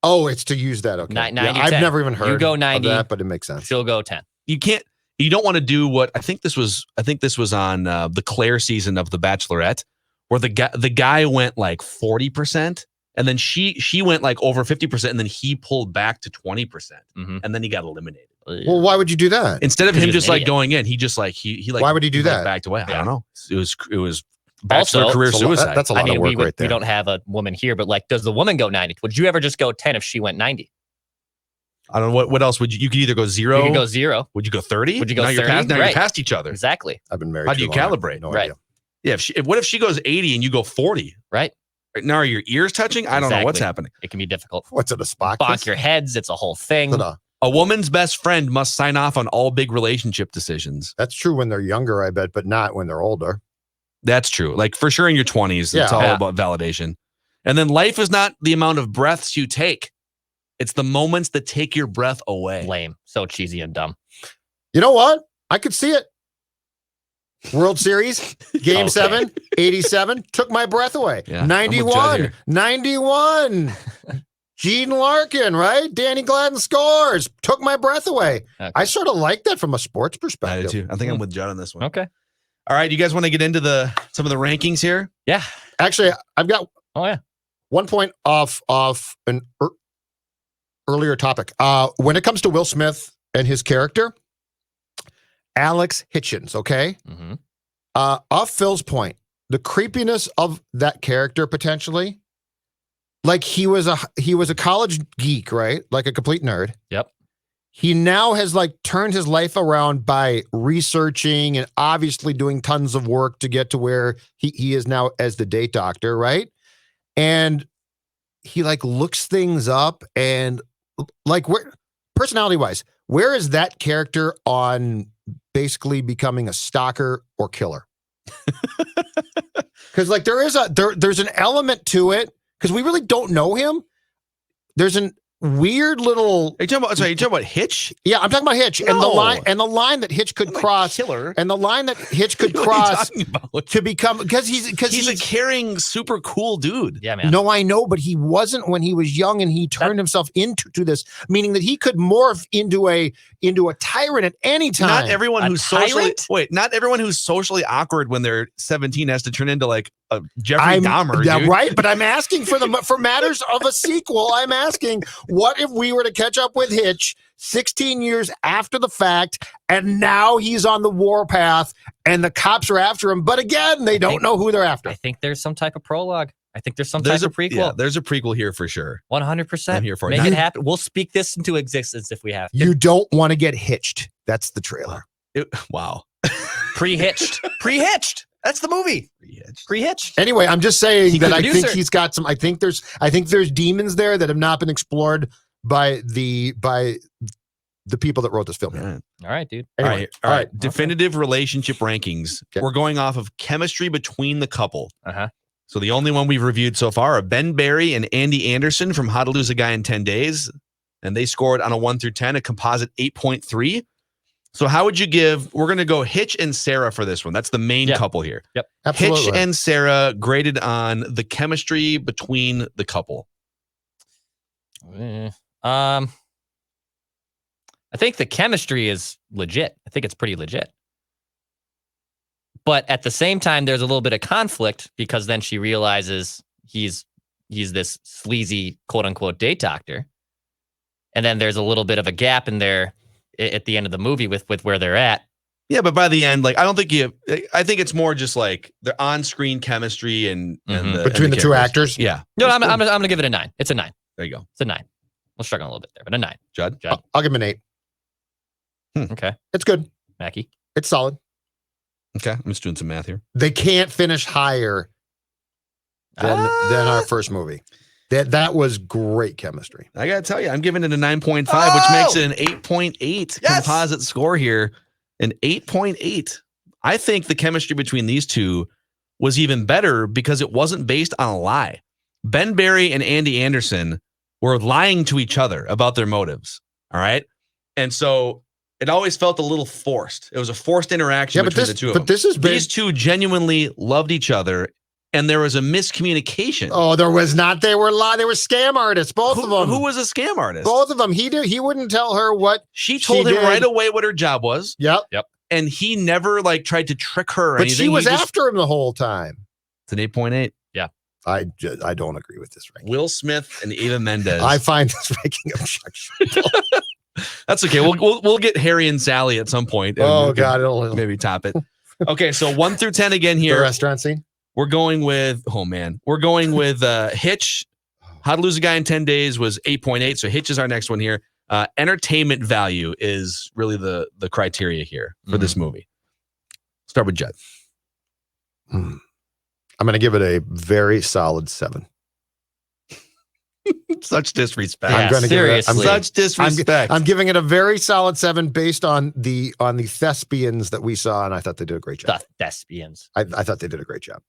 Oh, it's to use that. Okay. 90-10. I've never even heard you go 90, of that, but it makes sense. She'll go 10. You don't want to do what I think this was on the Claire season of The Bachelorette, where the guy went like 40%, and then she went like over 50%, and then he pulled back to 20%, and then he got eliminated. Well, why would you do that? Instead of him just like going in, he just like he like. Why would he do that? Backed away. Yeah. I don't know. It was bachelor Also, career suicide. That's a lot of work right there. We don't have a woman here, but like, does the woman go 90? Would you ever just go 10 if she went 90? I don't know what else would you could either go 0. You could go 0. Would you go 30? Would you go 30? Now Right. you're past each other. Exactly. I've been married. How do you calibrate? No right. idea. Yeah. What if she goes 80 and you go 40? Right. Now are your ears touching? I don't know what's happening. It can be difficult. What's it, a spot? Bonk your heads. It's a whole thing. A woman's best friend must sign off on all big relationship decisions. That's true when they're younger, I bet, but not when they're older. That's true. Like for sure in your 20s, it's all about validation. And then life is not the amount of breaths you take. It's the moments that take your breath away. Lame. So cheesy and dumb. You know what? I could see it. World Series, Game 7, 87, took my breath away. Yeah, 91. Gene Larkin, right? Danny Gladden scores. Took my breath away. Okay. I sort of like that from a sports perspective. I do too. I think I'm with Judd on this one. Okay. All right. You guys want to get into some of the rankings here? Yeah. Actually, I've got 1 point off an earlier topic. When it comes to Will Smith and his character, Alex Hitchens, okay? Mm-hmm. Off Phil's point, the creepiness of that character potentially, like he was a college geek, right? Like a complete nerd. Yep. He now has like turned his life around by researching and obviously doing tons of work to get to where he is now as the date doctor, right? And he like looks things up and like where personality wise, where is that character on basically becoming a stalker or killer? Because like there's an element to it because we really don't know him. There's an weird little. Are you talking about Hitch? Yeah, I'm talking about Hitch and the line that Hitch could cross. Killer. And the line that Hitch could cross to become because he's a caring, super cool dude. Yeah, man. No, I know, but he wasn't when he was young, and he turned himself into this, meaning that he could morph into a tyrant at any time. Not everyone who's socially awkward when they're 17 has to turn into like a Jeffrey Dahmer. Yeah, dude. right. But I'm asking for matters of a sequel. I'm asking, what if we were to catch up with Hitch 16 years after the fact, and now he's on the warpath, and the cops are after him, but again, they don't know who they're after. I think there's some type of prologue. I think there's some type of prequel. Yeah, there's a prequel here for sure. 100%. I'm here for it. Make it happen. We'll speak this into existence if we have to. You don't want to get hitched. That's the trailer. Wow. Pre-hitched. Pre-hitched. That's the movie. Pre-hitched. Anyway, I'm just saying that I think he's got some. I think there's demons there that have not been explored by the people that wrote this film. Yeah. All right, dude. Anyway, All right. Definitive relationship rankings. Okay. We're going off of chemistry between the couple. Uh-huh. So the only one we've reviewed so far are Ben Barry and Andy Anderson from How to Lose a Guy in 10 Days. And they scored on a 1 through 10, a composite 8.3. So how would you give, we're going to go Hitch and Sarah for this one. That's the main couple here. Yep. Absolutely. Hitch and Sarah graded on the chemistry between the couple. I think the chemistry is legit. I think it's pretty legit. But at the same time, there's a little bit of conflict because then she realizes he's this sleazy quote unquote date doctor. And then there's a little bit of a gap in there at the end of the movie with where they're at. Yeah, but by the end, like, I think it's more just like the on-screen chemistry and between the two actors. Yeah. No, I'm going to give it a 9. It's a 9. There you go. It's a 9. We're struggling a little bit there, but a 9. Judd? I'll give him an 8. Okay. It's good. Mackey? It's solid. Okay. I'm just doing some math here. They can't finish higher than our first movie. That was great chemistry. I got to tell you, I'm giving it a 9.5, which makes it an 8.8 composite score here. An 8.8. I think the chemistry between these two was even better because it wasn't based on a lie. Ben Barry and Andy Anderson were lying to each other about their motives. All right. And so it always felt a little forced. It was a forced interaction between the two of them. These two genuinely loved each other, and there was a miscommunication. Oh, there was not. They were scam artists, both of them. Who was a scam artist? Both of them. He wouldn't tell her what she told him right away what her job was. Yep. And he never like tried to trick her or but anything. She was after him the whole time. It's an 8.8. Yeah. I don't agree with this ranking. Will Smith and Eva Mendes. I find this ranking objectionable. That's okay. We'll get Harry and Sally at some point. Oh God, it'll maybe top it. Okay, so 1 through 10 again here. The restaurant scene. We're going with Hitch. How to Lose a Guy in 10 Days was 8.8. So Hitch is our next one here. Entertainment value is really the criteria here for this movie. Start with Judd. I'm going to give it a very solid 7. Such disrespect. I'm going to give it such disrespect. I'm giving it a very solid 7 based on the thespians that we saw, and I thought they did a great job. The thespians. I thought they did a great job.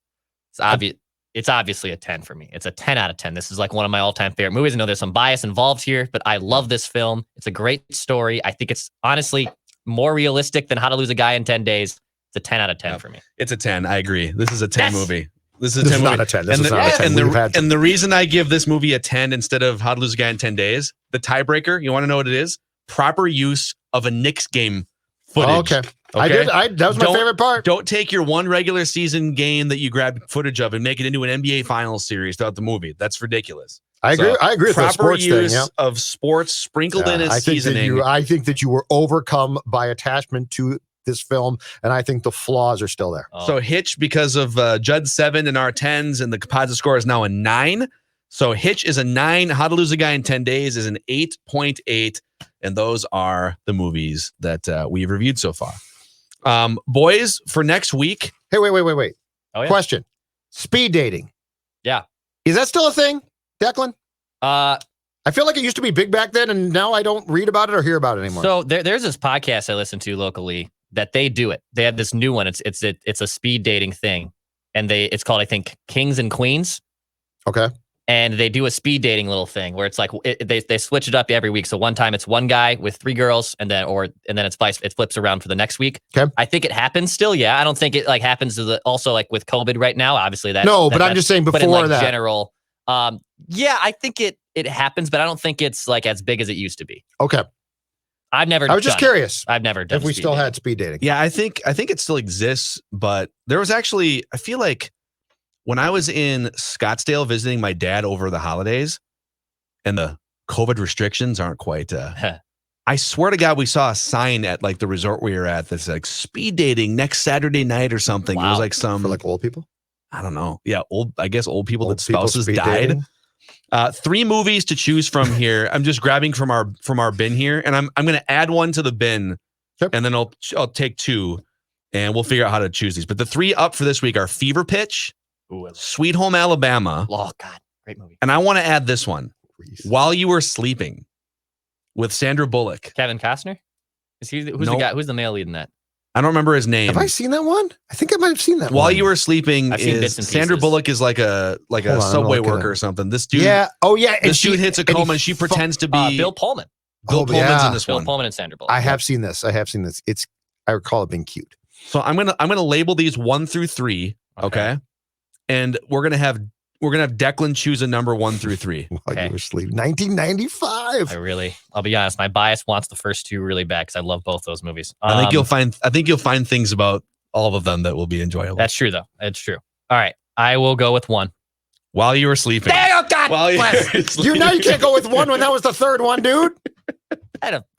It's obvious. It's obviously a 10 for me. It's a 10 out of 10. This is like one of my all-time favorite movies. I know there's some bias involved here, but I love this film. It's a great story. I think it's honestly more realistic than How to Lose a Guy in 10 Days. It's a 10 out of 10 for me. It's a 10. I agree. This is a 10 movie. This is a 10 This is movie. not a 10. This is not a 10. And the reason I give this movie a 10 instead of How to Lose a Guy in 10 Days, the tiebreaker, you want to know what it is? Proper use of a Knicks game footage. Okay. That was my favorite part. Don't take your one regular season game that you grabbed footage of and make it into an NBA Finals series throughout the movie. That's ridiculous. I agree. I agree with the proper sports use thing. Yeah. of sports sprinkled in as seasoning. I think that you were overcome by attachment to this film, and I think the flaws are still there. So Hitch, because of Judd's 7 and our 10s, and the composite score is now a 9. So Hitch is a 9. How to Lose a Guy in 10 Days is an 8.8. And those are the movies that we've reviewed so far. Boys, for next week. Hey, wait. Oh, yeah. Question. Speed dating. Yeah. Is that still a thing, Declan? I feel like it used to be big back then, and now I don't read about it or hear about it anymore. So there's this podcast I listen to locally that they do it. They have this new one. It's a speed dating thing, and it's called, I think, Kings and Queens. Okay. And they do a speed dating little thing where it's like they switch it up every week. So one time it's one guy with 3 girls, and then it flips around for the next week. Okay. I think it happens still. Yeah, I don't think it like happens also like with COVID right now. Obviously that. No, but I'm just saying before but in, like, that. general. Yeah, I think it happens, but I don't think it's like as big as it used to be. Okay. I was just curious. I've never done if we still had speed dating. Yeah, I think it still exists, but there was actually, I feel like when I was in Scottsdale visiting my dad over the holidays, and the COVID restrictions aren't quite, I swear to God, we saw a sign at like the resort we were at that's like speed dating next Saturday night or something. Wow. It was like some, for like old people. I don't know. Yeah, I guess old people that people spouses speed died. dating? 3 movies to choose from here. I'm just grabbing from our bin here, and I'm going to add one to the bin, and then I'll take 2, and we'll figure out how to choose these. But the 3 up for this week are Fever Pitch, Sweet Home Alabama. Oh God, great movie. And I want to add this one, While You Were Sleeping. with Sandra Bullock. Kevin Costner? Is he who's the Nope. guy? Who's the male lead in that? I don't remember his name. Have I seen that one? I think I might have seen that While one. You Were Sleeping I've seen is bits and Sandra pieces. Bullock is like a Hold on, I'm subway looking worker at or something. This dude, Yeah. Oh, yeah. this dude hits a and he coma and she pretends to be Bill Pullman. Bill Pullman's yeah. in this Bill one. Pullman and Sandra Bullock. I have seen this. It's. I recall it being cute. So I'm gonna label these 1 through 3. Okay. And we're gonna have Declan choose a number 1 through 3. While You Were Sleeping. 1995. I'll be honest. My bias wants the first 2 really bad because I love both those movies. I think you'll find things about all of them that will be enjoyable. That's true, though. It's true. All right. I will go with 1. While You Were Sleeping. Oh, God While You bless. Were Sleeping. You know you can't go with one when that was the third one, dude.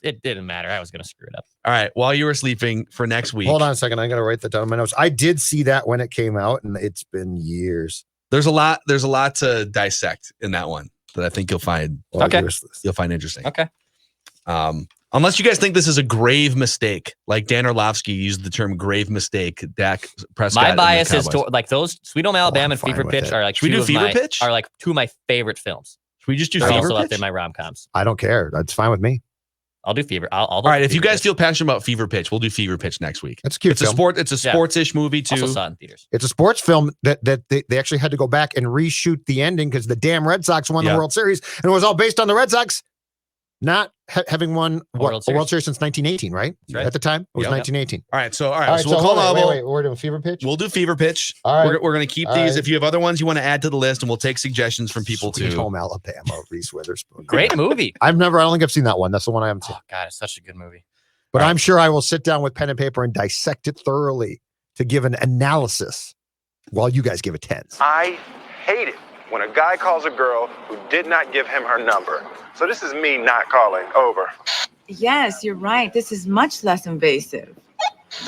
It didn't matter. I was going to screw it up. All right. While You Were Sleeping for next week. Hold on a second. I got to write that down in my notes. I did see that when it came out, and it's been years. There's a lot to dissect in that one that I think you'll find interesting. Okay. Unless you guys think this is a grave mistake, like Dan Orlovsky used the term grave mistake, Dak Prescott. My bias is Cowboys. to like those Sweet Home Alabama and fine Fever with Pitch it. are like Should we do Fever Pitch? Are like 2 of my favorite films. Should we just do They're Fever also up Pitch? in my rom-coms. I don't care. That's fine with me. I'll do Fever. I'll All right. If you guys feel passionate about Fever Pitch, we'll do Fever Pitch next week. That's a cute. It's a film. sport. It's a sports-ish movie too. Also saw it in theaters. It's a sports film that they actually had to go back and reshoot the ending because the damn Red Sox won the World Series, and it was all based on the Red Sox not having won a World Series since 1918, right? Right. At the time, it was 1918. All right. So So we'll call hold on, Novel. wait, we're doing Fever Pitch. We'll do Fever Pitch. All right. We're going to keep All these. right. If you have other ones you want to add to the list, and we'll take suggestions from people Sweet too. Home Alabama, Reese Witherspoon. Great movie. I don't think I've seen that one. That's the one I haven't seen. Oh God, it's such a good movie. But I'm sure I will sit down with pen and paper and dissect it thoroughly to give an analysis while you guys give it 10s. I hate it when a guy calls a girl who did not give him her number. So this is me not calling. Over. Yes, you're right. This is much less invasive.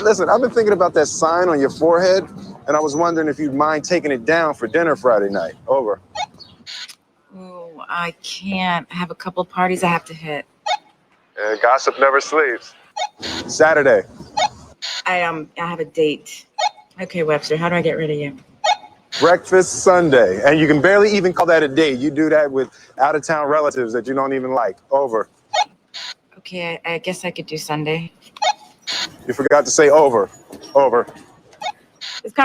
Listen, I've been thinking about that sign on your forehead, and I was wondering if you'd mind taking it down for dinner Friday night. Over. Oh, I can't. I have a couple parties I have to hit. Gossip never sleeps. Saturday. I have a date. Okay, Webster, how do I get rid of you? Breakfast Sunday. And you can barely even call that a date. You do that with out-of-town relatives that you don't even like. Over. Okay, I guess I could do Sunday. You forgot to say over. Over. This conversation